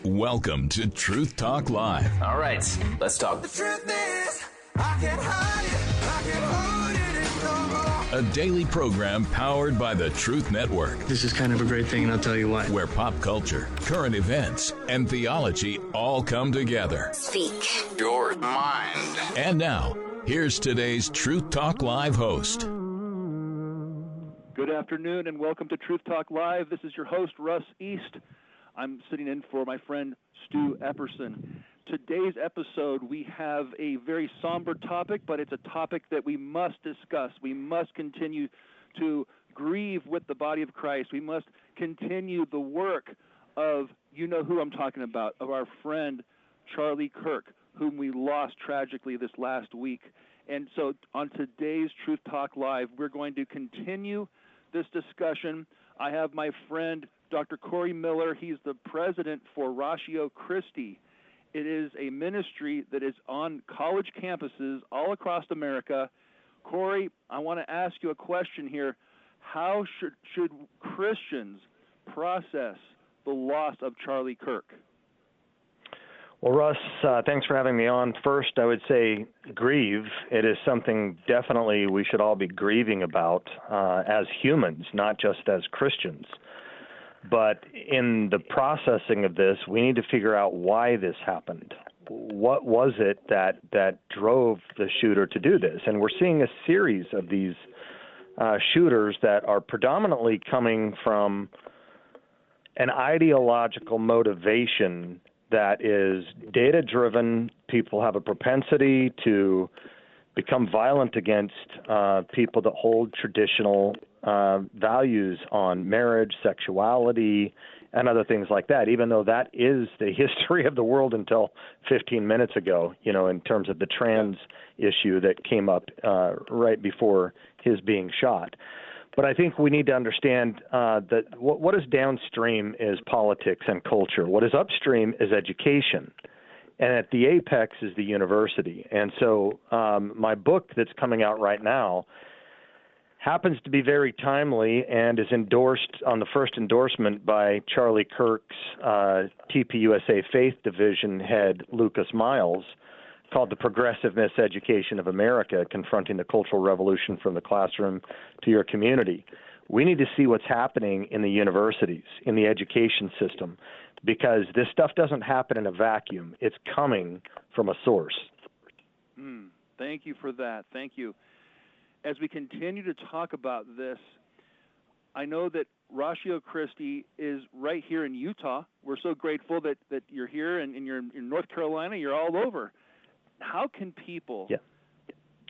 Welcome to Truth Talk Live. All right, let's talk. The truth is, I can't hide it. I can't hold it no more. A daily program powered by the Truth Network, This is kind of a great thing, and I'll tell you why. where pop culture, current events, and theology all come together. Speak Your mind. And now, here's today's Truth Talk Live host. Good afternoon and welcome to Truth Talk Live. This is your host, Russ East. I'm sitting in for my friend, Stu Epperson. Today's episode, we have a very somber topic, but it's a topic that we must discuss. We must continue to grieve with the body of Christ. We must continue the work of, you know who I'm talking about, of our friend, Charlie Kirk, whom we lost tragically this last week. And so on today's Truth Talk Live, we're going to continue this discussion. I have my friend, Dr. Corey Miller. He's the president for Ratio Christi. It is a ministry that is on college campuses all across America. Corey, I want to ask you a question here. How should Christians process the loss of Charlie Kirk? Well, Russ, thanks for having me on. First, I would say grieve. It is something definitely we should all be grieving about as humans, not just as Christians. But in the processing of this, we need to figure out why this happened. What was it that drove the shooter to do this? And we're seeing a series of these shooters that are predominantly coming from an ideological motivation that is data-driven. People have a propensity to become violent against people that hold traditional values on marriage, sexuality, and other things like that, even though that is the history of the world until 15 minutes ago, you know, in terms of the trans issue that came up right before his being shot. But I think we need to understand that what is downstream is politics and culture. What is upstream is education. And at the apex is the university. And so my book that's coming out right now happens to be very timely and is endorsed on the first endorsement by Charlie Kirk's TPUSA Faith Division head, Lucas Miles, called The Progressive Miseducation of America, Confronting the Cultural Revolution from the Classroom to Your Community. We need to see what's happening in the universities, in the education system, because this stuff doesn't happen in a vacuum. It's coming from a source. Thank you for that. Thank you. As we continue to talk about this, I know that Ratio Christi is right here in Utah. We're so grateful that you're here and you're in North Carolina. You're all over. How can people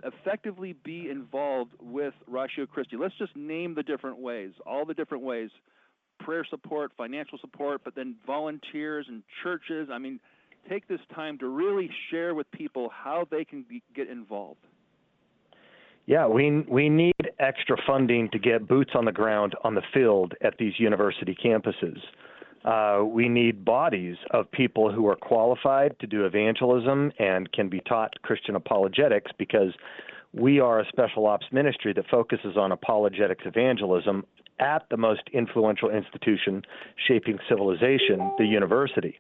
effectively be involved with Ratio Christi? Let's just name the different ways, all the different ways: prayer support, financial support, but then volunteers and churches. I mean, take this time to really share with people how they can get involved. Yeah, we need extra funding to get boots on the ground on the field at these university campuses. We need bodies of people who are qualified to do evangelism and can be taught Christian apologetics, because we are a special ops ministry that focuses on apologetics evangelism at the most influential institution shaping civilization, the university.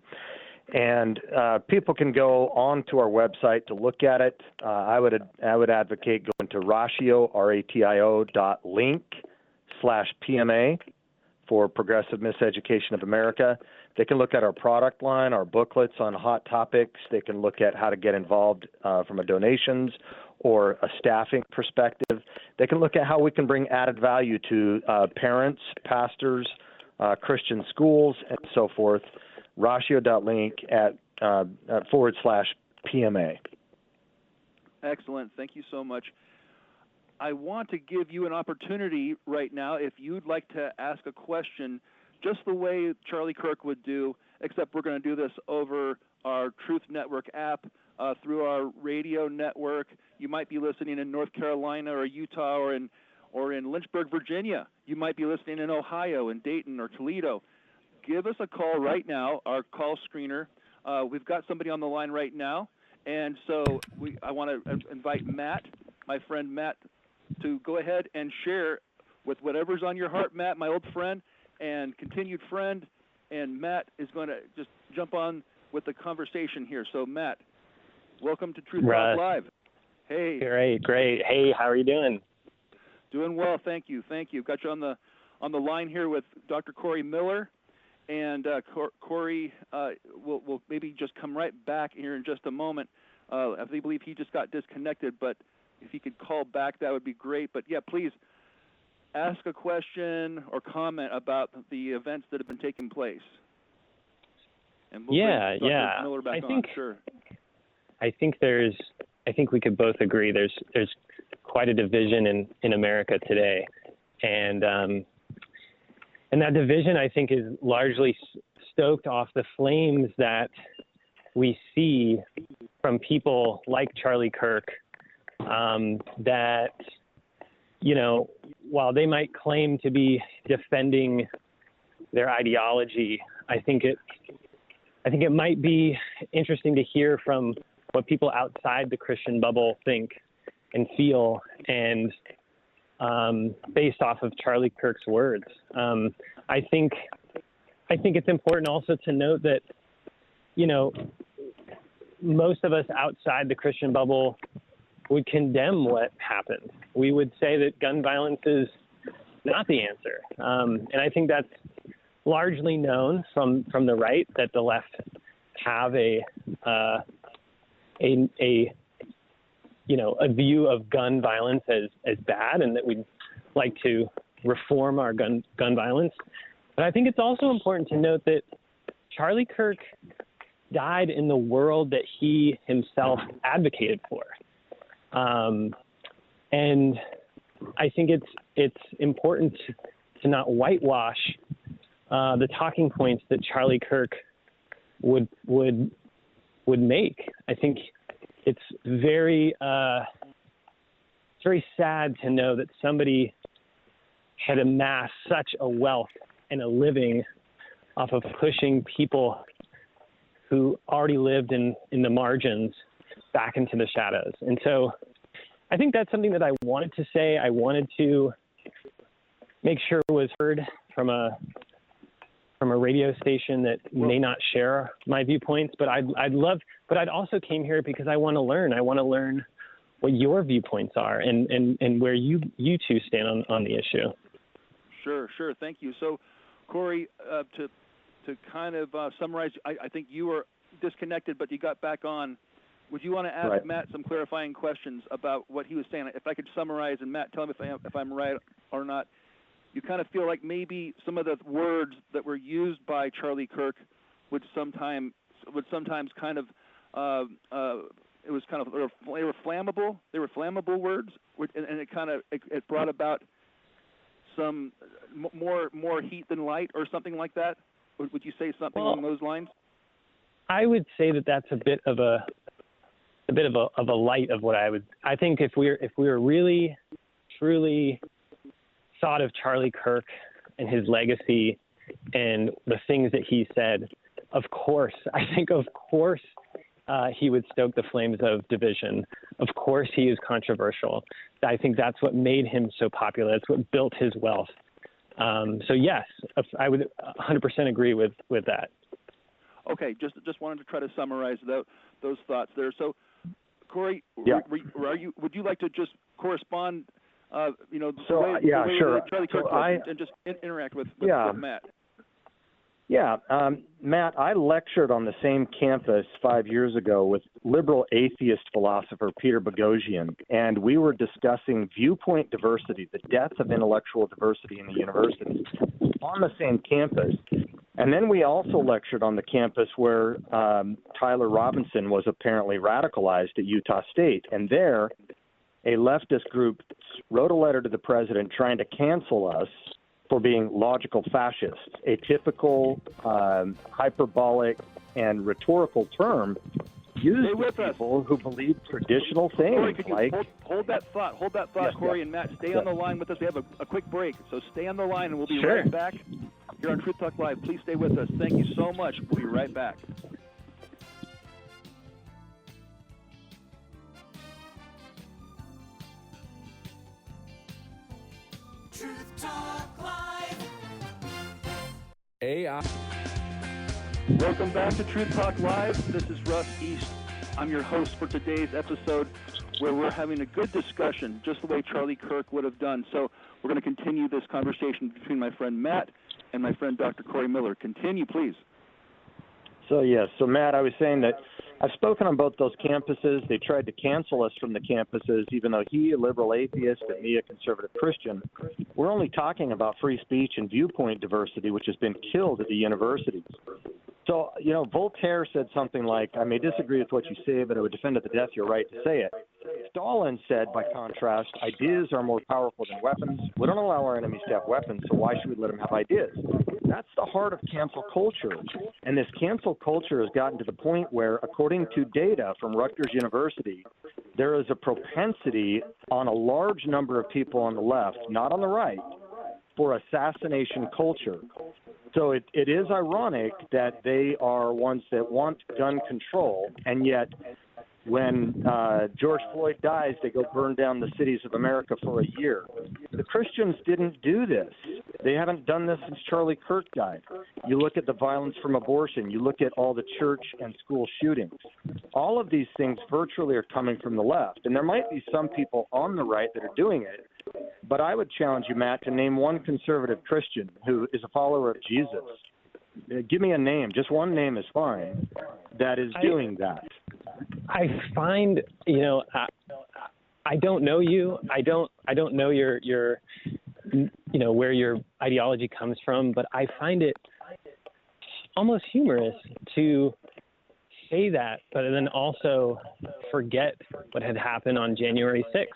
And people can go on to our website to look at it. I would advocate going to ratio.link/PMA for Progressive Miseducation of America. They can look at our product line, our booklets on hot topics. They can look at how to get involved from a donations or a staffing perspective. They can look at how we can bring added value to parents, pastors, Christian schools, and so forth. Ratio.link /PMA. Excellent. Thank you so much. I want to give you an opportunity right now, if you'd like to ask a question, just the way Charlie Kirk would do, except we're going to do this over our Truth Network app, through our radio network. You might be listening in North Carolina or Utah or in Lynchburg, Virginia. You might be listening in Ohio, in Dayton or Toledo. Give us a call right now, our call screener. We've got somebody on the line right now, and so I want to invite Matt, my friend Matt, to go ahead and share with whatever's on your heart, Matt, my old friend and continued friend. and Matt is going to just jump on with the conversation here. So, Matt, welcome to Truth Talk Live. Hey. Great. Hey, how are you doing? Doing well, thank you. Got you on the line here with Dr. Corey Miller, and Corey will maybe just come right back here in just a moment. I believe he just got disconnected, but if he could call back, that would be great. But yeah, please ask a question or comment about the events that have been taking place. And we'll bring Dr. Miller back on. Sure. I think we could both agree there's quite a division in America today, and that division, I think, is largely stoked off the flames that we see from people like Charlie Kirk, that, you know, while they might claim to be defending their ideology, I think it might be interesting to hear from what people outside the Christian bubble think and feel, and based off of Charlie Kirk's words. I think it's important also to note that, you know, most of us outside the Christian bubble would condemn what happened. We would say that gun violence is not the answer. And I think that's largely known from the right, that the left have a view of gun violence as bad, and that we'd like to reform our gun violence. But I think it's also important to note that Charlie Kirk died in the world that he himself advocated for. And I think it's important to not whitewash the talking points that Charlie Kirk would make. I think it's very sad to know that somebody had amassed such a wealth and a living off of pushing people who already lived in the margins back into the shadows. And so I think that's something that I wanted to say. I wanted to make sure it was heard from a radio station that may not share my viewpoints, but I'd also came here because I want to learn. I want to learn what your viewpoints are and where you two stand on the issue. Sure. Thank you. So, Corey, to kind of summarize, I think you were disconnected, but you got back on. Would you want to ask Matt some clarifying questions about what he was saying? If I could summarize, and Matt, tell me if I'm right or not. You kind of feel like maybe some of the words that were used by Charlie Kirk would sometimes kind of it was kind of they were flammable. They were flammable words, and it brought about some more heat than light, or something like that. Would you say something along those lines? I would say that that's a bit of a light of what I think if we were really truly thought of Charlie Kirk and his legacy and the things that he said, of course he would stoke the flames of division. Of course he is controversial. I think that's what made him so popular. That's what built his wealth. So yes, I would 100% agree with that. Okay, just wanted to try to summarize those thoughts there. So, Corey, would you like to just correspond? The way sure. Charlie Kirk and just interact with Matt. Yeah, Matt, I lectured on the same campus 5 years ago with liberal atheist philosopher Peter Boghossian, and we were discussing viewpoint diversity, the death of intellectual diversity in the university, on the same campus. And then we also lectured on the campus where Tyler Robinson was apparently radicalized at Utah State. And there, a leftist group wrote a letter to the president trying to cancel us for being logical fascists, a typical hyperbolic and rhetorical term used by people who believe traditional things. Corey, hold that thought, yes, Corey and Matt. Stay on the line with us. We have a quick break, so stay on the line, and we'll be right back here on Truth Talk Live. Please stay with us. Thank you so much. We'll be right back. Truth Talk Live. AI. Welcome back to Truth Talk Live. This is Russ East. I'm your host for today's episode, where we're having a good discussion, just the way Charlie Kirk would have done. So we're going to continue this conversation between my friend Matt and my friend Dr. Corey Miller. Continue, please. So Matt, I was saying that I've spoken on both those campuses. They tried to cancel us from the campuses, even though he, a liberal atheist, and me, a conservative Christian. We're only talking about free speech and viewpoint diversity, which has been killed at the universities. So, Voltaire said something like, I may disagree with what you say, but I would defend to the death your right to say it. Stalin said, by contrast, ideas are more powerful than weapons. We don't allow our enemies to have weapons, so why should we let them have ideas? That's the heart of cancel culture. And this cancel culture has gotten to the point where, according to data from Rutgers University, there is a propensity on a large number of people on the left, not on the right, for assassination culture. So it is ironic that they are ones that want gun control, and yet when George Floyd dies, they go burn down the cities of America for a year. The Christians didn't do this. They haven't done this since Charlie Kirk died. You look at the violence from abortion. You look at all the church and school shootings. All of these things virtually are coming from the left. And there might be some people on the right that are doing it. But I would challenge you, Matt, to name one conservative Christian who is a follower of Jesus. Give me a name. Just one name is fine that is doing that. I find, I don't know you. I don't know your where your ideology comes from, but I find it almost humorous to say that, but then also forget what had happened on January 6th.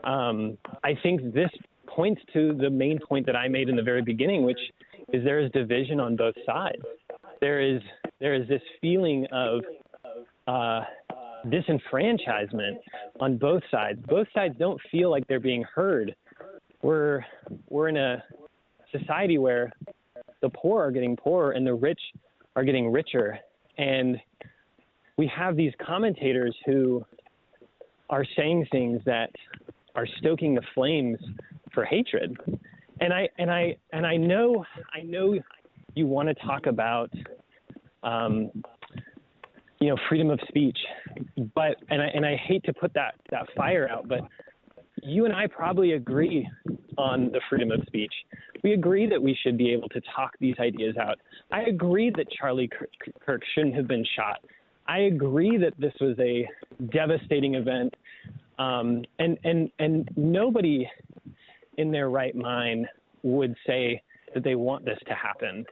I think this points to the main point that I made in the very beginning, which is there is division on both sides. There is this feeling of disenfranchisement on both sides. Both sides don't feel like they're being heard. We're in a society where the poor are getting poorer and the rich are getting richer. And we have these commentators who are saying things that are stoking the flames for hatred. And I know you want to talk about freedom of speech, but I hate to put that fire out, but you and I probably agree on the freedom of speech. We agree that we should be able to talk these ideas out. I agree that Charlie Kirk shouldn't have been shot. I agree that this was a devastating event, and nobody in their right mind would say that they want this to happen.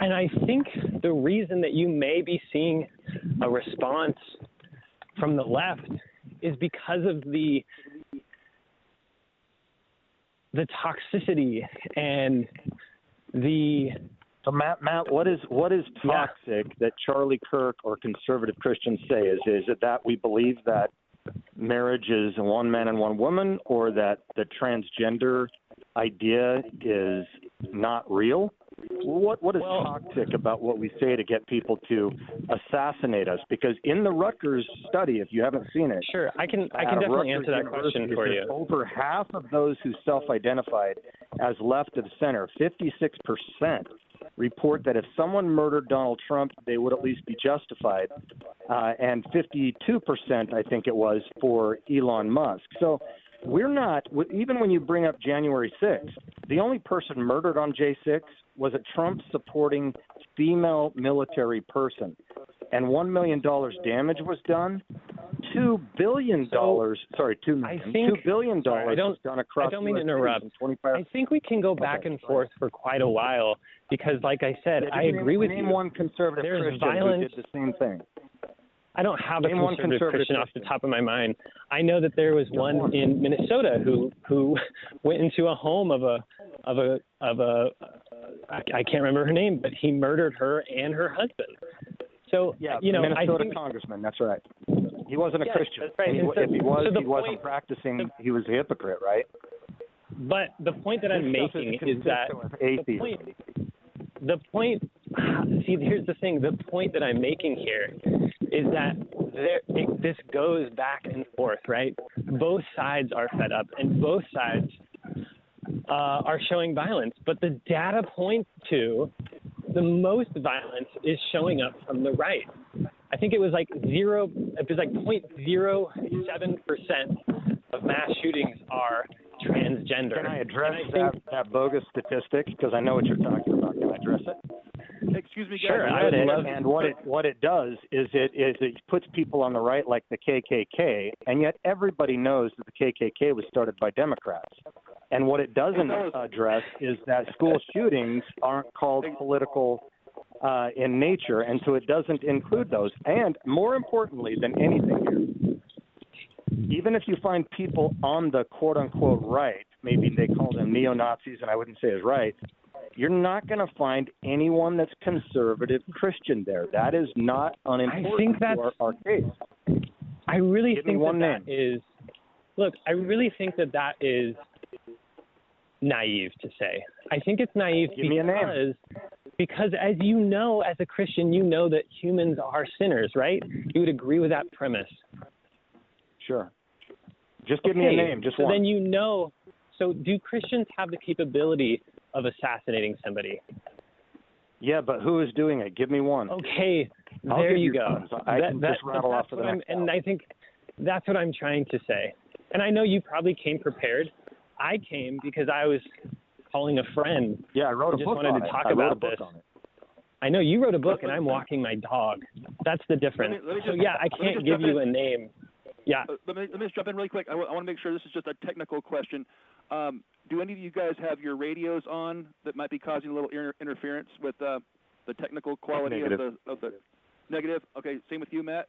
And I think the reason that you may be seeing a response from the left is because of the toxicity and the. So Matt, what is toxic that Charlie Kirk or conservative Christians say? Is it that we believe that marriage is one man and one woman, or that the transgender idea is not real? What is toxic about what we say to get people to assassinate us? Because in the Rutgers study, if you haven't seen it, sure, I can definitely answer that question for you. Over half of those who self-identified as left of center, 56%, report that if someone murdered Donald Trump, they would at least be justified, and 52%, I think it was, for Elon Musk. So we're not, even when you bring up January 6th, the only person murdered on J6 was a Trump-supporting female military person, and $1 million damage was done. $2 billion, $2 billion was done across. I don't mean to interrupt. I think we can go back and forth for quite a while because, like I said, I agree with you. Name one conservative Christian who did the same thing. I don't have a conservative Christian off the top of my mind. I know that there was one in Minnesota who went into a home of a I can't remember her name, but he murdered her and her husband. So Minnesota congressman. That's right. He wasn't a Christian. That's right. If he was, he wasn't practicing. He was a hypocrite, right? But the point that I'm making is that the point. See, here's the thing. The point that I'm making here is that this goes back and forth, right? Both sides are fed up, and both sides are showing violence. But the data points to the most violence is showing up from the right. I think it was like 0.07% of mass shootings are transgender. Can I address that bogus statistic? Because I know what you're talking about. Can I address it? Excuse me, guys. Sure, I read it, and what it does is it puts people on the right like the KKK, and yet everybody knows that the KKK was started by Democrats. And what it doesn't address is that school shootings aren't called political in nature, and so it doesn't include those. And more importantly than anything here, even if you find people on the quote-unquote right, maybe they call them neo-Nazis, and I wouldn't say is right, you're not going to find anyone that's conservative Christian there. That is not unimportant for our case. I really think that is – look, I really think that is naive to say. I think it's naive because as you know, as a Christian, you know that humans are sinners, right? You would agree with that premise. Sure. Just give me a name, just one. So then you know. So do Christians have the capability of assassinating somebody? Yeah, but who is doing it? Give me one. Okay, there you go. I can just rattle off for the next and I think that's what I'm trying to say. And I know you probably came prepared. I came because I was calling a friend. Yeah, I wrote a book on it. Just wanted to talk about this. I know you wrote a book, and I'm walking my dog. That's the difference. I can't give you a name. Yeah. Let me just jump in really quick. I want to make sure this is just a technical question. Do any of you guys have your radios on that might be causing a little interference with the technical quality of the negative? Okay, same with you, Matt?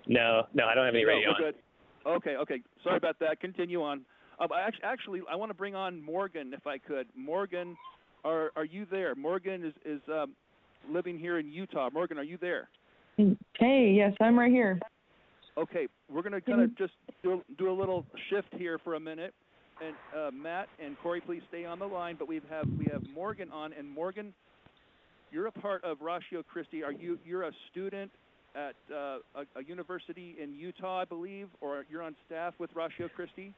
No, I don't have any radio on. Good. Okay. Sorry about that. Continue on. Actually, I want to bring on Morgan, if I could. Morgan, are you there? Morgan is living here in Utah. Morgan, are you there? Hey, yes, I'm right here. Okay, we're going to kind of just do a little shift here for a minute. And Matt and Corey, please stay on the line. But we have Morgan on, and Morgan, you're a part of Ratio Christi. You're a student at a university in Utah, I believe, or you're on staff with Ratio Christi?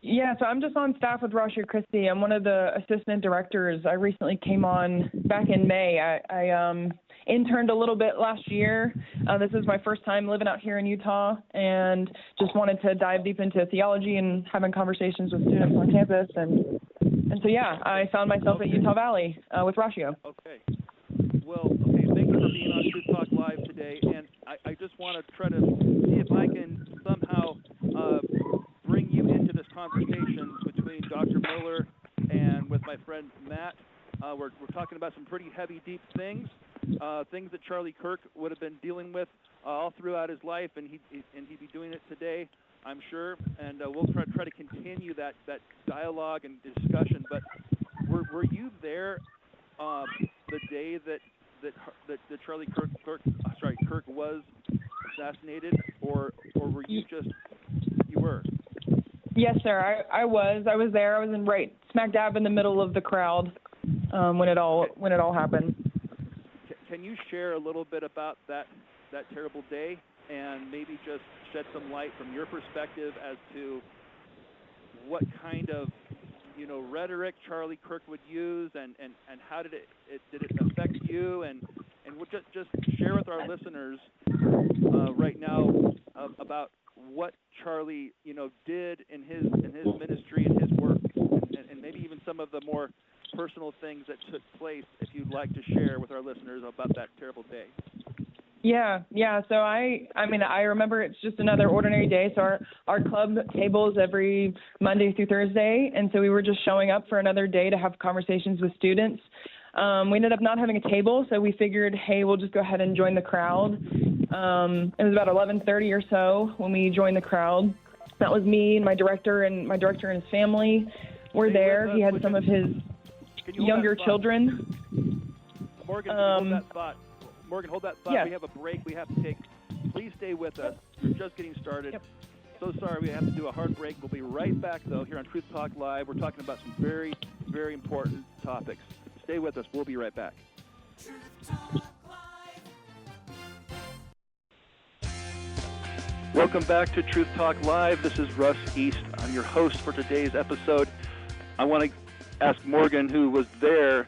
Yeah, so I'm just on staff with Ratio Christi. I'm one of the assistant directors. I recently came on back in May. I interned a little bit last year. This is my first time living out here in Utah, and just wanted to dive deep into theology and having conversations with students on campus. And so, yeah, I found myself at Utah Valley with Ratio. Okay. Well, thank you for being on Truth Talk Live today. And I just want to try to see if I can somehow bring you into this conversation between Dr. Miller and with my friend Matt. We're talking about some pretty heavy, deep things, things that Charlie Kirk would have been dealing with all throughout his life, and he'd be doing it today, I'm sure. And we'll try to continue that dialogue and discussion. But were you there the day that Charlie Kirk was assassinated, or were you you were? Yes, sir. I was there. I was right smack dab in the middle of the crowd when it all happened. Can you share a little bit about that terrible day, and maybe just shed some light from your perspective as to what kind of rhetoric Charlie Kirk would use, and how did it affect you, and we'll just share with our listeners right now about what Charlie did in his ministry and his work, and maybe even some of the more personal things that took place, if you'd like to share with our listeners about that terrible day. Yeah. So I remember it's just another ordinary day. So our club tables every Monday through Thursday, and so we were just showing up for another day to have conversations with students. We ended up not having a table, so we figured, hey, we'll just go ahead and join the crowd. It was about 11:30 or so when we joined the crowd. That was me and my director and his family were there. He had some of his younger children. Morgan, hold that thought. Morgan, hold that thought. Yes. We have a break we have to take. Please stay with us. We're just getting started. Yep. So sorry we have to do a hard break. We'll be right back, though, here on Truth Talk Live. We're talking about some very, very important topics. Stay with us. We'll be right back. Welcome back to Truth Talk Live. This is Russ East. I'm your host for today's episode. I want to ask Morgan, who was there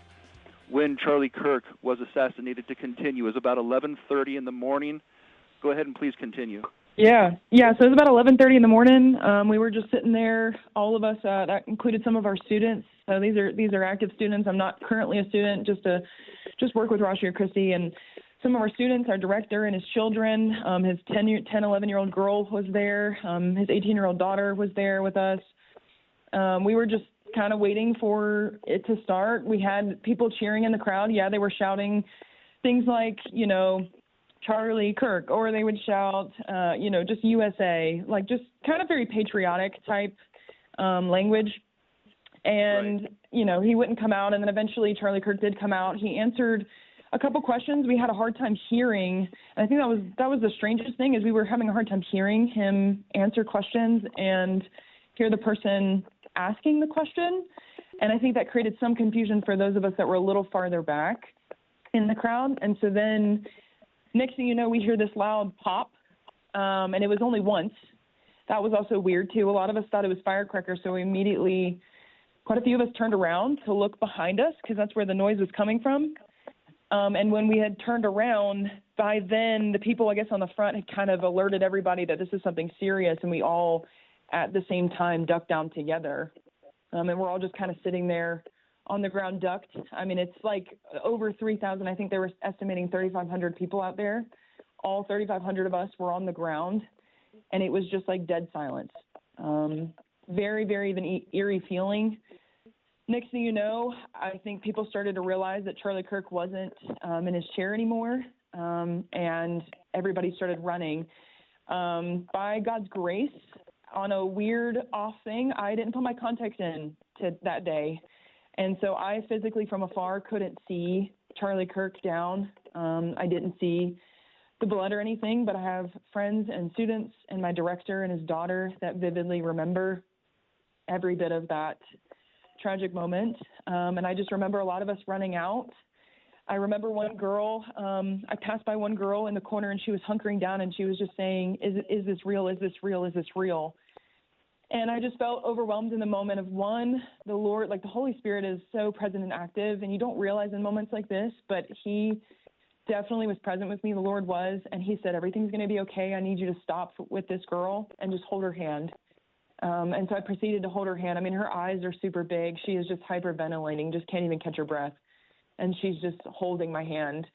when Charlie Kirk was assassinated to continue. It was about 11:30 in the morning. Go ahead and please continue. Yeah. So it was about 11:30 in the morning. We were just sitting there, all of us. That included some of our students. So these are active students. I'm not currently a student, just work with Rashi or Christy. And some of our students, our director and his children, his 10, 11-year-old girl was there. His 18-year-old daughter was there with us. We were just kind of waiting for it to start. We had people cheering in the crowd. Yeah, they were shouting things like, Charlie Kirk, or they would shout, just USA, like just kind of very patriotic type language. And, right. He wouldn't come out. And then eventually Charlie Kirk did come out. He answered a couple questions we had a hard time hearing. And I think that was the strangest thing, is we were having a hard time hearing him answer questions and hear the person asking the question. And I think that created some confusion for those of us that were a little farther back in the crowd. And so then next thing you know, we hear this loud pop, and it was only once. That was also weird, too. A lot of us thought it was firecrackers, so we immediately, quite a few of us turned around to look behind us because that's where the noise was coming from. And when we had turned around, by then the people, I guess, on the front had kind of alerted everybody that this is something serious, and we all, at the same time, ducked down together. And we're all just kind of sitting there on the ground ducked. I mean, it's like over 3,000. I think they were estimating 3,500 people out there. All 3,500 of us were on the ground, and it was just like dead silence. Very, very even eerie feeling. Next thing you know, I think people started to realize that Charlie Kirk wasn't in his chair anymore, and everybody started running. By God's grace, on a weird off thing, I didn't put my contacts in to that day. And so I physically from afar couldn't see Charlie Kirk down. I didn't see the blood or anything, but I have friends and students and my director and his daughter that vividly remember every bit of that tragic moment. And I just remember a lot of us running out. I remember one girl, I passed by one girl in the corner and she was hunkering down and she was just saying, is this real? Is this real? Is this real? And I just felt overwhelmed in the moment of, one, the Lord, like the Holy Spirit is so present and active, and you don't realize in moments like this, but he definitely was present with me. The Lord was, and he said, everything's going to be okay. I need you to stop with this girl and just hold her hand. And so I proceeded to hold her hand. I mean, her eyes are super big. She is just hyperventilating, just can't even catch her breath. And she's just holding my hand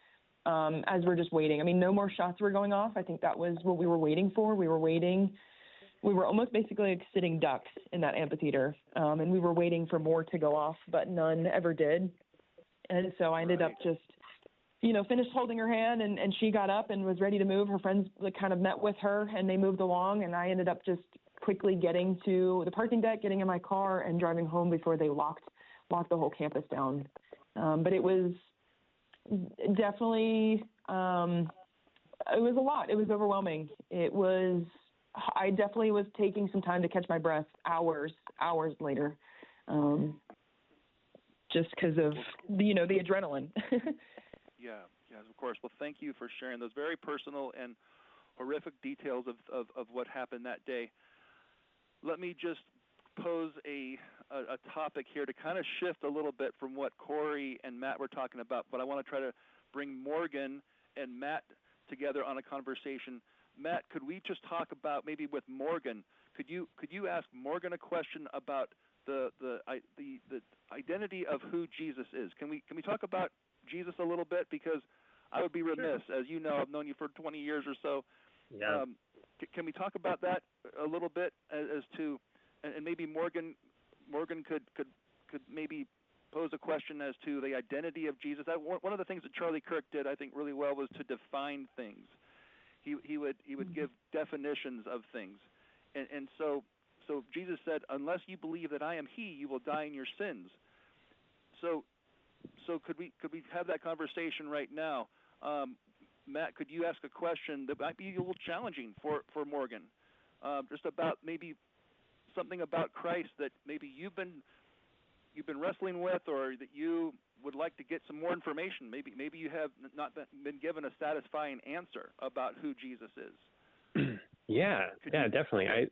as we're just waiting. I mean, no more shots were going off. I think that was what we were waiting for. We were almost basically like sitting ducks in that amphitheater, and we were waiting for more to go off, but none ever did. And so I ended up just, finished holding her hand, and she got up and was ready to move. Her friends kind of met with her, and they moved along, and I ended up just quickly getting to the parking deck, getting in my car, and driving home before they locked the whole campus down. But it was definitely, it was a lot. It was overwhelming. I definitely was taking some time to catch my breath hours later, just because of the adrenaline. Yes, of course. Well, thank you for sharing those very personal and horrific details of what happened that day. Let me just pose a topic here to kind of shift a little bit from what Corey and Matt were talking about, but I want to try to bring Morgan and Matt together on a conversation. Matt, could we just talk about maybe with Morgan? Could you ask Morgan a question about the identity of who Jesus is? Can we talk about Jesus a little bit, because I would be remiss, as you know, I've known you for 20 years or so. Yeah. Can we talk about that a little bit as to, and maybe Morgan could maybe pose a question as to the identity of Jesus. One of the things that Charlie Kirk did, I think, really well was to define things. He would give definitions of things, and so Jesus said, unless you believe that I am He, you will die in your sins. So could we have that conversation right now? Matt, could you ask a question that might be a little challenging for Morgan, just about maybe something about Christ that maybe you've been wrestling with, or that you would like to get some more information. Maybe you have not been given a satisfying answer about who Jesus is. Yeah, definitely.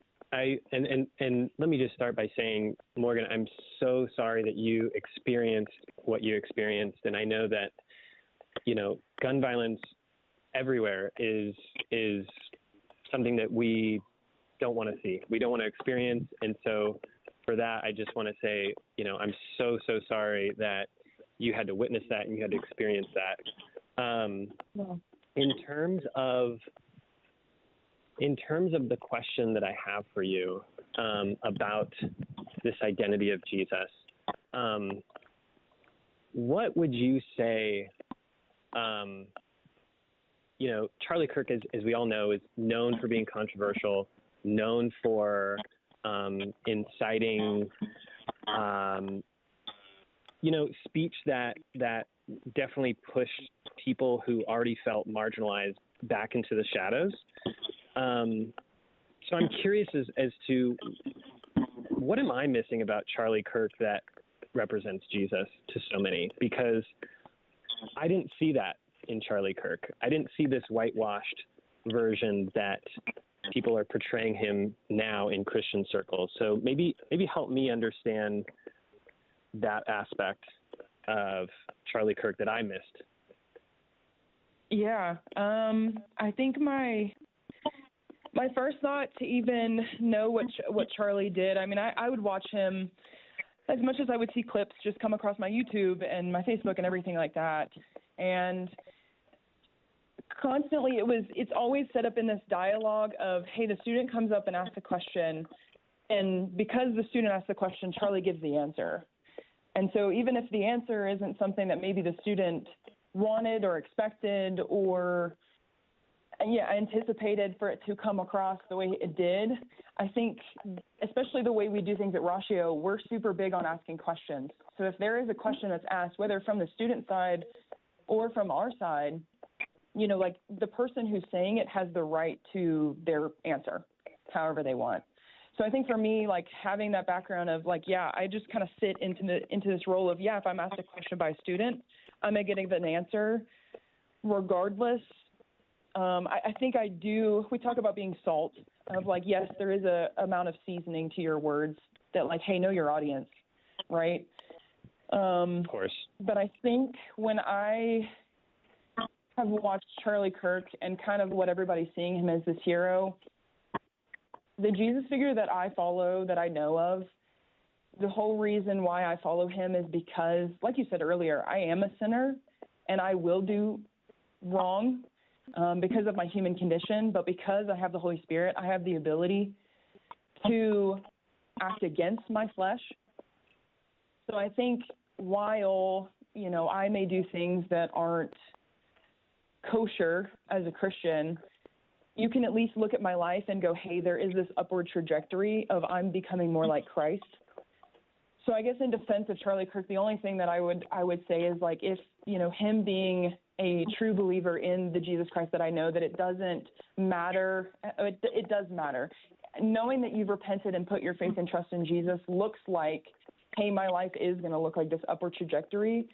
And let me just start by saying, Morgan, I'm so sorry that you experienced what you experienced, and I know that, gun violence everywhere is something that we don't want to see. We don't want to experience, and so for that, I just want to say, I'm so sorry that you had to witness that and you had to experience that. In terms of the question that I have for you about this identity of Jesus, what would you say? Charlie Kirk, as we all know, is known for being controversial, known for inciting, speech that definitely pushed people who already felt marginalized back into the shadows. So I'm curious as to what am I missing about Charlie Kirk that represents Jesus to so many? Because I didn't see that in Charlie Kirk. I didn't see this whitewashed version that people are portraying him now in Christian circles. So maybe help me understand that aspect of Charlie Kirk that I missed. Yeah, I think my first thought to even know what Charlie did, I mean, I would watch him as much as I would see clips just come across my YouTube and my Facebook and everything like that. And constantly it's always set up in this dialogue of, hey, the student comes up and asks a question, and because the student asks the question, Charlie gives the answer. And so even if the answer isn't something that maybe the student wanted or expected or anticipated for it to come across the way it did, I think, especially the way we do things at Ratio, we're super big on asking questions. So if there is a question that's asked, whether from the student side or from our side, like the person who's saying it has the right to their answer, however they want. So I think for me, like having that background of like, I just kind of sit into this role of, if I'm asked a question by a student, I'm going to get an answer regardless. I think I do. We talk about being salt of like, yes, there is a amount of seasoning to your words that like, hey, know your audience, right? Of course. But I think when I have watched Charlie Kirk and kind of what everybody's seeing him as this hero, the Jesus figure that I follow, that I know of, the whole reason why I follow him is because, like you said earlier, I am a sinner and I will do wrong because of my human condition, but because I have the Holy Spirit, I have the ability to act against my flesh. So I think while, I may do things that aren't kosher as a Christian, you can at least look at my life and go, hey, there is this upward trajectory of I'm becoming more like Christ. So I guess in defense of Charlie Kirk, the only thing that I would say is like if, him being a true believer in the Jesus Christ that I know, that it doesn't matter. It does matter. Knowing that you've repented and put your faith and trust in Jesus looks like, hey, my life is going to look like this upward trajectory.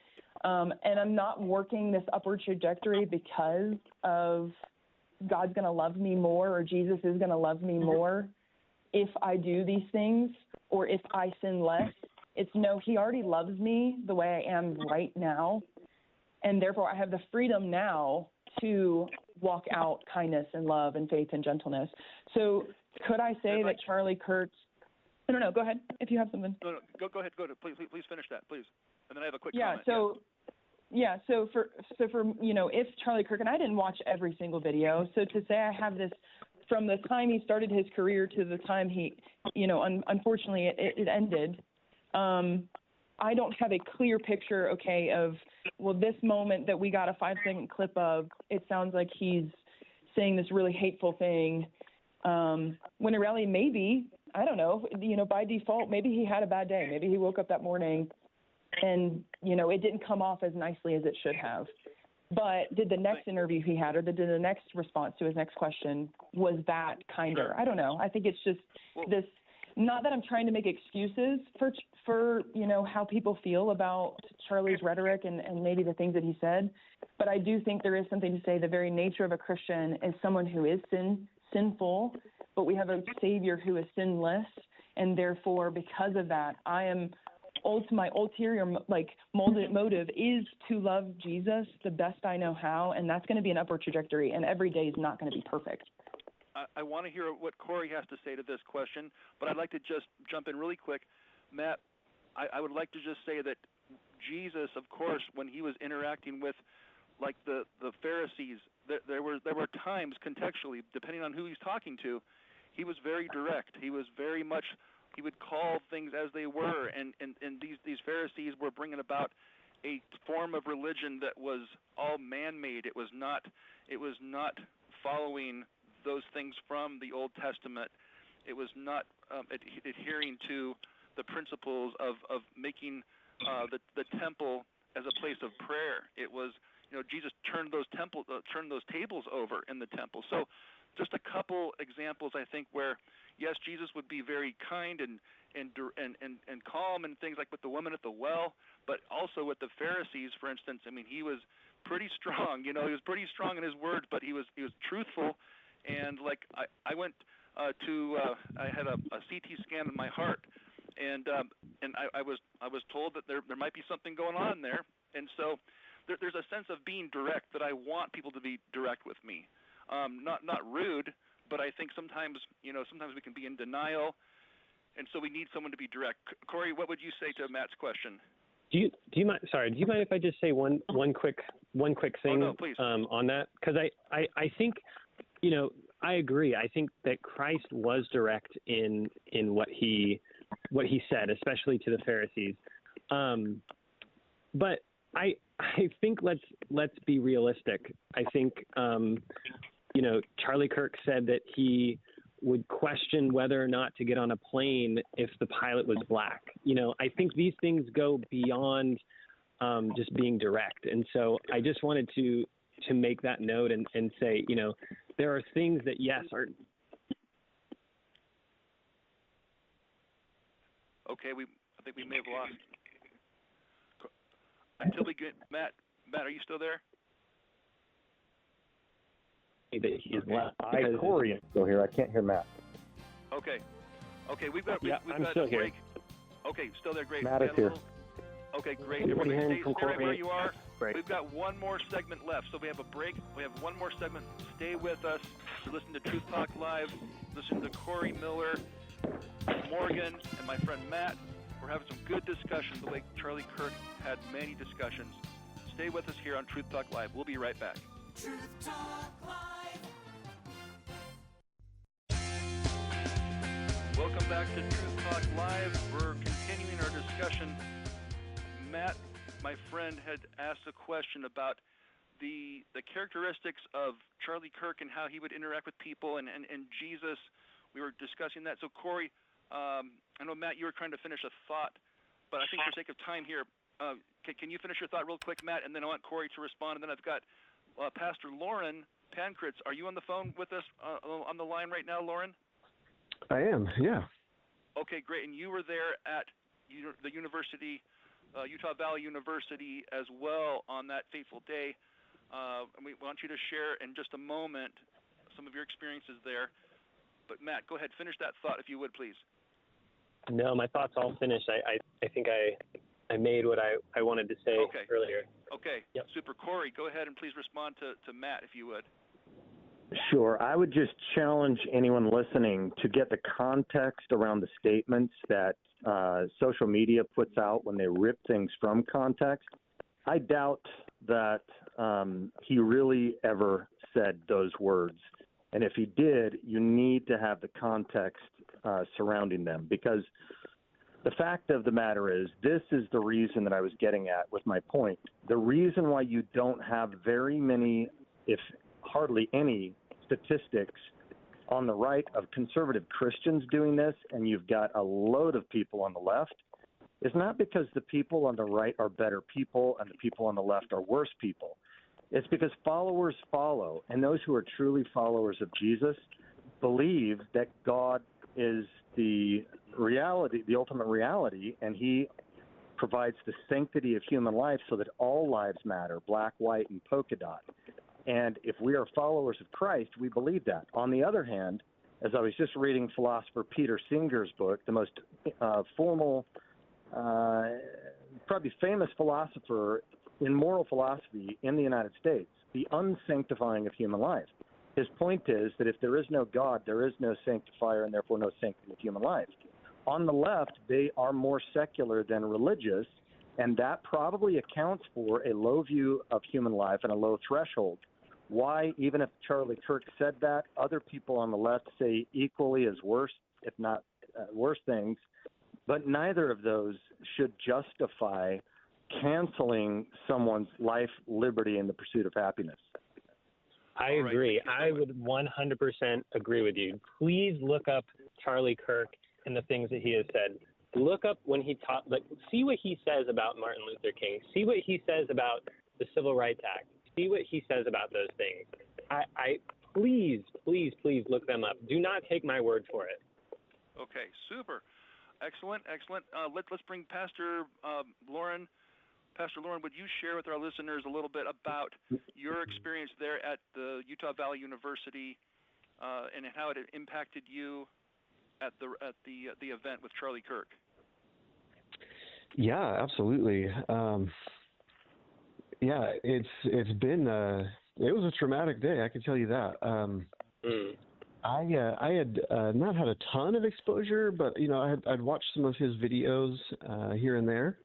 And I'm not working this upward trajectory because of God's going to love me more or Jesus is going to love me more if I do these things or if I sin less. It's no, he already loves me the way I am right now. And therefore I have the freedom now to walk out kindness and love and faith and gentleness. So could I say that Charlie Kirk, I don't know, go ahead if you have something. No, go ahead. Please finish that, please. And then I have a quick comment. So for if Charlie Kirk, and I didn't watch every single video, so to say I have this from the time he started his career to the time he, unfortunately it ended, I don't have a clear picture, of, well, this moment that we got a 5-second clip of, it sounds like he's saying this really hateful thing, when in reality, maybe, I don't know, by default, maybe he had a bad day. Maybe he woke up that morning and, it didn't come off as nicely as it should have. But did the next interview he had or did the next response to his next question, was that kinder? I don't know. I think it's just this, not that I'm trying to make excuses for how people feel about Charlie's rhetoric and maybe the things that he said, but I do think there is something to say the very nature of a Christian is someone who is sinful, but we have a Savior who is sinless, and therefore, because of that, my ulterior motive is to love Jesus the best I know how, and that's going to be an upward trajectory, and every day is not going to be perfect. I want to hear what Corey has to say to this question, but I'd like to just jump in really quick. Matt, I would like to just say that Jesus, of course, when he was interacting with like the Pharisees, there were times contextually, depending on who he's talking to, he was very direct. He was very much, he would call things as they were, and these Pharisees were bringing about a form of religion that was all man-made. It was not following those things from the Old Testament. It was not adhering to the principles of making the temple as a place of prayer. It was, Jesus turned those tables over in the temple. So just a couple examples, I think, where yes, Jesus would be very kind and calm and things like with the woman at the well, but also with the Pharisees, for instance. I mean, he was pretty strong. He was pretty strong in his words, but he was truthful. And like I went I had a CT scan in my heart, and I was told that there might be something going on there, and so there's a sense of being direct that I want people to be direct with me, not rude, but I think sometimes we can be in denial, and so we need someone to be direct. Corey, what would you say to Matt's question? Do you mind? Sorry, do you mind if I just say one quick thing? Oh, no, please. On that? Because I think, I agree. I think that Christ was direct in what he said, especially to the Pharisees. But I think let's be realistic. I think Charlie Kirk said that he would question whether or not to get on a plane if the pilot was black. I think these things go beyond just being direct. And so I just wanted to make that note and say, there are things that, yes, are. Okay, I think we may have lost. Until we get Matt, are you still there? That he's left. Corey is still here. I can't hear Matt. Okay, we've got I'm a still break. Here. Okay, still there. Great. Matt is here. Okay, great. Everybody stay right where you are. Great. We've got one more segment left, so we have a break. We have one more segment. Stay with us. You're listening to Truth Talk Live. Listen to Corey Miller, Morgan, and my friend Matt. We're having some good discussions, the way Charlie Kirk had many discussions. Stay with us here on Truth Talk Live. We'll be right back. Truth Talk Live. Welcome back to Truth Talk Live. We're continuing our discussion. Matt, my friend, had asked a question about the characteristics of Charlie Kirk and how he would interact with people and Jesus. We were discussing that. So, Corey, I know, Matt, you were trying to finish a thought, but I think for sake of time here, can you finish your thought real quick, Matt, and then I want Corey to respond, and then I've got Pastor Lauren Pankritz. Are you on the phone with us on the line right now, Lauren? I am, yeah. Okay, great. And you were there at the university, Utah Valley University as well on that fateful day. And we want you to share in just a moment some of your experiences there. But Matt, go ahead, finish that thought if you would, please. No, my thought's all finished. I think I made what I wanted to say earlier. Okay, yep. Super. Corey, go ahead and please respond to Matt if you would. Sure. I would just challenge anyone listening to get the context around the statements that social media puts out when they rip things from context. I doubt that he really ever said those words. And if he did, you need to have the context surrounding them, because the fact of the matter is, this is the reason that I was getting at with my point. The reason why you don't have very many, if hardly any, statistics on the right of conservative Christians doing this, and you've got a load of people on the left, is not because the people on the right are better people and the people on the left are worse people. It's because followers follow, and those who are truly followers of Jesus believe that God is the reality, the ultimate reality, and he provides the sanctity of human life so that all lives matter, black, white, and polka dot. And if we are followers of Christ, we believe that. On the other hand, as I was just reading philosopher Peter Singer's book, the most formal, probably famous philosopher in moral philosophy in the United States, the unsanctifying of human life. His point is that if there is no God, there is no sanctifier and therefore no sanctity of human life. On the left, they are more secular than religious, and that probably accounts for a low view of human life and a low threshold. Why, even if Charlie Kirk said that, other people on the left say equally as worse, if not worse things, but neither of those should justify canceling someone's life, liberty, and the pursuit of happiness. I agree. I would 100% agree with you. Please look up Charlie Kirk and the things that he has said. Look up when he taught, see what he says about Martin Luther King. See what he says about the Civil Rights Act. See what he says about those things. Please look them up. Do not take my word for it. Okay, super. Excellent. Let's bring Pastor Lauren. Pastor Lauren, would you share with our listeners a little bit about your experience there at the Utah Valley University and how it impacted you at the event with Charlie Kirk? Yeah, absolutely. It's been it was a traumatic day, I can tell you that. I had not had a ton of exposure, but I'd watched some of his videos here and there.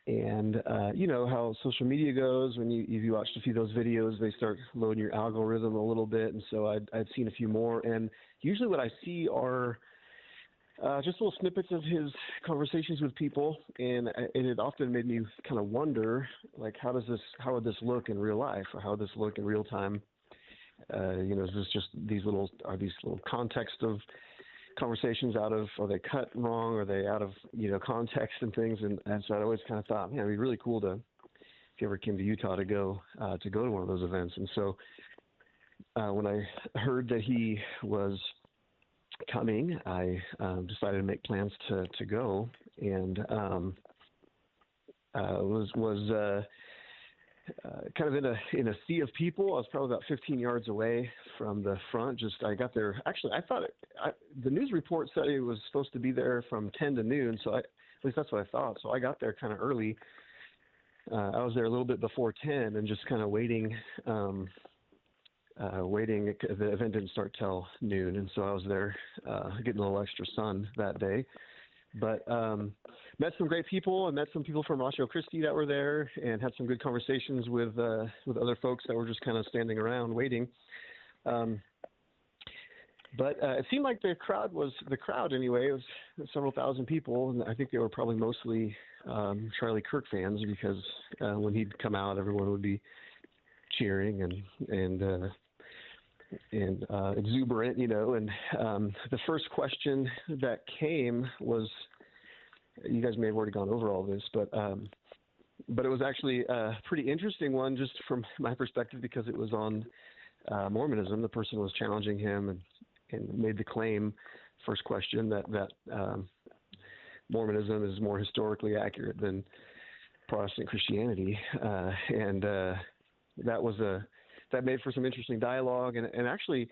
And you know how social media goes. When you watched a few of those videos, they start loading your algorithm a little bit. And so I'd seen a few more. And usually what I see are just little snippets of his conversations with people. And it often made me kind of wonder, like, how would this look in real life, or how would this look in real time? Is this just these little context of conversations are they cut wrong? Are they out of, context and things? And so I always kind of thought, man, it'd be really cool if you ever came to Utah to go to one of those events. And so when I heard that he was coming, I decided to make plans to go, and was kind of in a sea of people. I was probably about 15 yards away from the front. I got there. Actually, I thought the news report said it was supposed to be there from 10 to noon. So at least that's what I thought. So I got there kind of early. I was there a little bit before 10 and just kind of waiting. The event didn't start till noon, and so I was there getting a little extra sun that day. But met some great people, and met some people from Ratio Christi that were there, and had some good conversations with other folks that were just kind of standing around waiting. But it seemed like the crowd anyway. It was several thousand people, and I think they were probably mostly Charlie Kirk fans, because when he'd come out, everyone would be cheering and exuberant, And the first question that came was, you guys may have already gone over all this, but it was actually a pretty interesting one, just from my perspective, because it was on Mormonism. The person was challenging him and made the claim, first question, that Mormonism is more historically accurate than Protestant Christianity, and that made for some interesting dialogue, and actually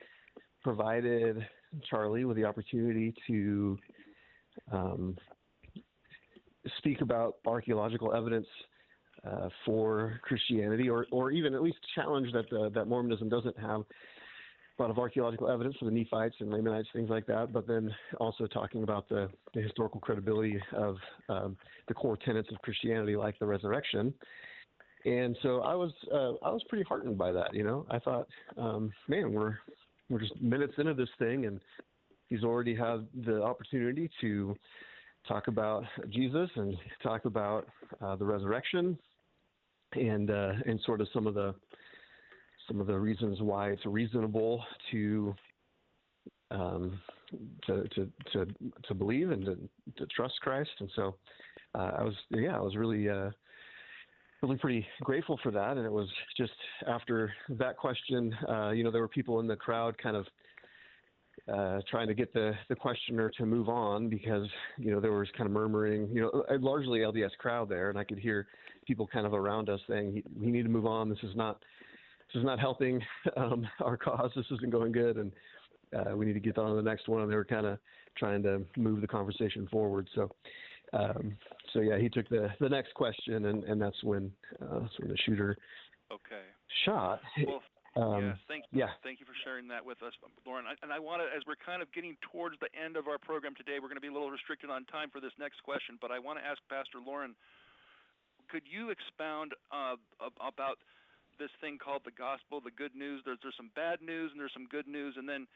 provided Charlie with the opportunity to speak about archaeological evidence for Christianity, or even at least challenge that Mormonism doesn't have a lot of archaeological evidence for the Nephites and Lamanites, things like that, but then also talking about the historical credibility of the core tenets of Christianity, like the resurrection. And so I was pretty heartened by that. I thought, man, we're just minutes into this thing, and he's already had the opportunity to talk about Jesus and talk about the resurrection, and sort of some of the reasons why it's reasonable to believe and to trust Christ. And so I was really pretty grateful for that. And it was just after that question, there were people in the crowd kind of trying to get the questioner to move on, because, there was kind of murmuring, largely LDS crowd there. And I could hear people kind of around us saying, we need to move on. This is not helping our cause. This isn't going good. And we need to get on to the next one. And they were kind of trying to move the conversation forward. So yeah, he took the next question, and that's when the shooter shot. Well, yes, thank you for sharing that with us, Lauren. And I want to, as we're kind of getting towards the end of our program today, we're going to be a little restricted on time for this next question, but I want to ask Pastor Lauren, could you expound about this thing called the gospel, the good news? There's some bad news and there's some good news, and then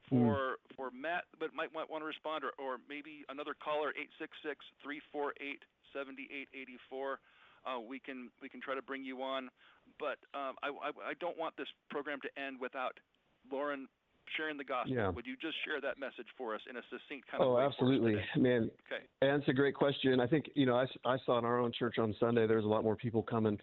for Matt, but might want to respond, or maybe another caller, 866-348-7884. We can try to bring you on, but I don't want this program to end without Lauren sharing the gospel. Yeah. Would you just share that message for us in a succinct kind of way? Oh, absolutely, man. Okay. And it's a great question. I think, I saw in our own church on Sunday, there's a lot more people coming,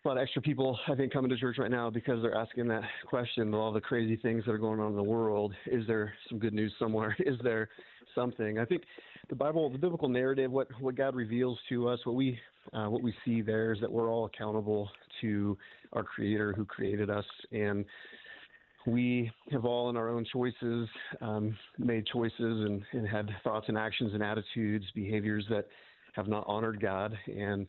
a lot of extra people, I think, coming to church right now because they're asking that question, all the crazy things that are going on in the world. Is there some good news somewhere? Is there something? I think the biblical narrative, what God reveals to us, what we see there is that we're all accountable to our Creator who created us, and we have all in our own choices made choices and had thoughts and actions and attitudes, behaviors that have not honored God. And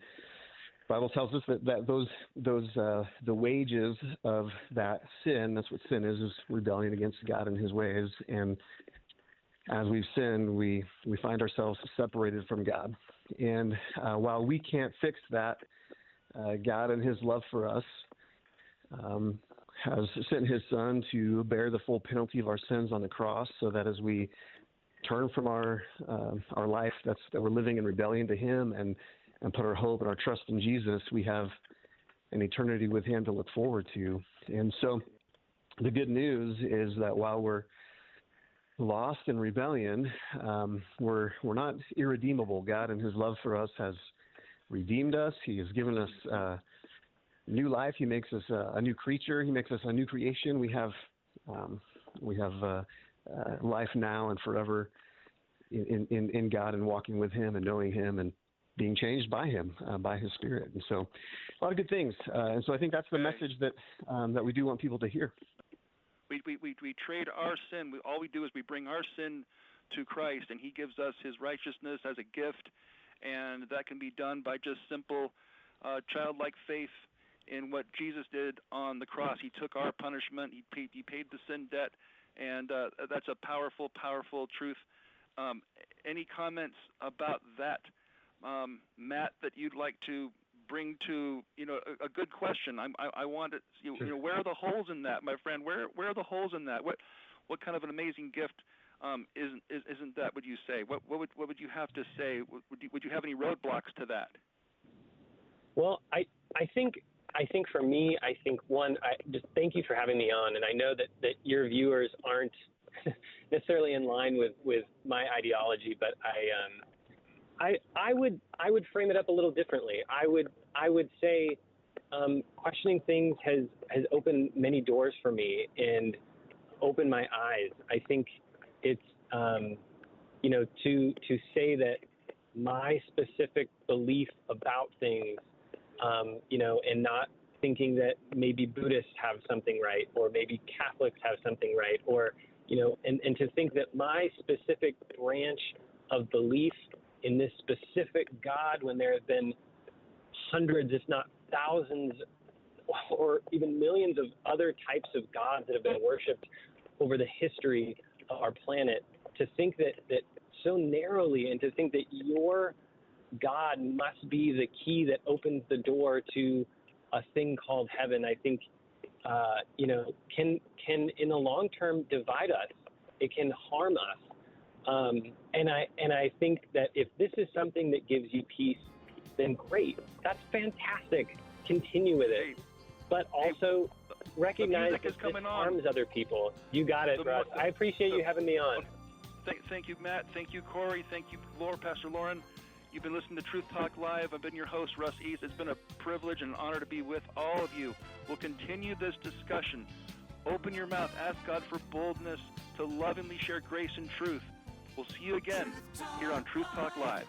the Bible tells us that those the wages of that sin, that's what sin is rebellion against God and His ways. And as we've sinned, we find ourselves separated from God. And while we can't fix that, God in His love for us has sent His Son to bear the full penalty of our sins on the cross, so that as we turn from our life that we're living in rebellion to Him and put our hope and our trust in Jesus, we have an eternity with Him to look forward to. And so the good news is that while we're lost in rebellion, we're not irredeemable. God in His love for us has redeemed us. He has given us new life. He makes us a new creature. He makes us a new creation. We have life now and forever in God, and walking with Him and knowing Him and being changed by Him, by His Spirit. And so a lot of good things. And so I think that's the message that we do want people to hear. We trade our sin. All we do is we bring our sin to Christ, and He gives us His righteousness as a gift, and that can be done by just simple childlike faith in what Jesus did on the cross. He took our punishment. He paid the sin debt, and that's a powerful, powerful truth. Any comments about that, Matt, that you'd like to bring to a good question? I want to where are the holes in that, my friend? Where are the holes in that? What kind of an amazing gift isn't that? Would you say? What would you have to say? Would you have any roadblocks to that? Well, I think for me, one, just thank you for having me on, and I know that your viewers aren't necessarily in line with my ideology, but I would frame it up a little differently. I would say questioning things has opened many doors for me and opened my eyes. I think it's to say that my specific belief about things, and not thinking that maybe Buddhists have something right, or maybe Catholics have something right, or and to think that my specific branch of belief in this specific God, when there have been hundreds, if not thousands, or even millions of other types of gods that have been worshipped over the history of our planet, to think that so narrowly, and to think that your God must be the key that opens the door to a thing called heaven, I think, can in the long term divide us. It can harm us. And I think that if this is something that gives you peace, then great. That's fantastic. Continue with it. But also recognize that this harms other people. You got it, Russ. I appreciate you having me on. Thank you, Matt. Thank you, Corey. Thank you, Pastor Lauren. You've been listening to Truth Talk Live. I've been your host, Russ East. It's been a privilege and an honor to be with all of you. We'll continue this discussion. Open your mouth. Ask God for boldness to lovingly share grace and truth. We'll see you again here on Truth Talk Live.